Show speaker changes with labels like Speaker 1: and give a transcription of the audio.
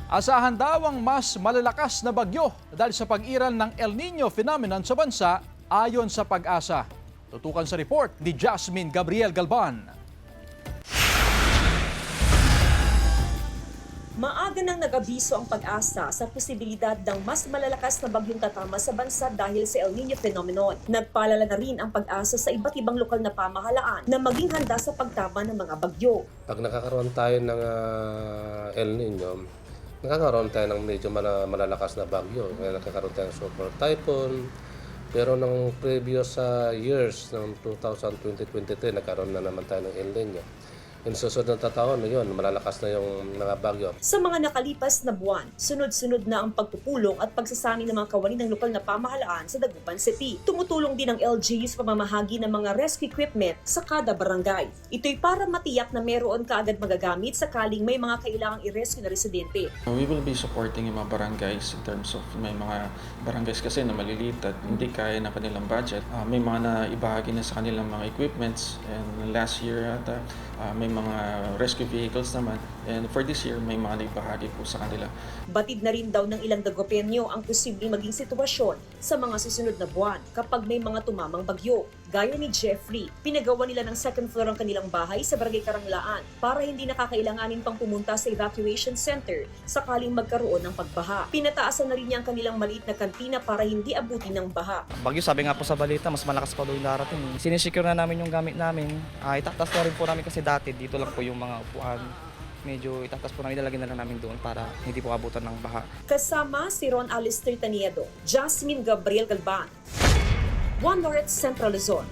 Speaker 1: Asahan daw ang mas malalakas na bagyo dahil sa pag-iral ng El Nino phenomenon sa bansa ayon sa Pag-asa. Tutukan sa report ni Jasmine Gabriel Galban.
Speaker 2: Maaga nang nag-abiso ang Pag-asa sa posibilidad ng mas malalakas na bagyong tatama sa bansa dahil sa El Nino phenomenon. Nagpaalala na rin ang Pag-asa sa iba't ibang lokal na pamahalaan na maging handa sa pagtama ng mga bagyo.
Speaker 3: Pag nakakaroon tayo ng El Nino, nakakaroon tayo ng medyo malalakas na bagyo. Nakakaroon tayo ng super typhoon. Pero ng previous years, ng 2020-2023, nagkaroon na naman tayo ng El Nino. Yung susunod na taon, yun, malalakas na yung mga bagyo.
Speaker 2: Sa mga nakalipas na buwan, sunod-sunod na ang pagpupulong at pagsasani ng mga kawani ng lokal na pamahalaan sa Dagupan City. Tumutulong din ang LGU sa pamamahagi ng mga rescue equipment sa kada barangay. Ito'y para matiyak na meron kaagad magagamit sakaling may mga kailangang i-rescue na residente.
Speaker 4: We will be supporting yung mga barangays in terms of may mga barangays kasi na maliliit at hindi kaya ng kanilang budget. May mga naibahagi na sa kanilang mga equipments and last year ata may mga rescue vehicles naman and for this year may mga naibahagi po sa kanila.
Speaker 2: Batid na rin daw ng ilang Dagupenyo ang posibleng maging sitwasyon sa mga susunod na buwan kapag may mga tumamang bagyo. Gaya ni Jeffrey, pinagawa nila ng second floor ang kanilang bahay sa Barangay Karanglaan para hindi nakakailanganin pang pumunta sa evacuation center sakaling magkaroon ng pagbaha. Pinataasan na rin niya ang kanilang maliit na kantina para hindi abutin ng baha.
Speaker 5: Bagyo, sabi nga po sa balita, mas malakas pa daw yung darating. Sinisecure na namin yung gamit namin. Itatas na rin po namin kasi dati dito lang po yung mga upuan. Medyo itatas po namin, ilalagay na lang namin doon para hindi po abutan ng baha.
Speaker 2: Kasama si Ron Alister Taniedo, Jasmine Gabriel Galban, One North Central Luzon.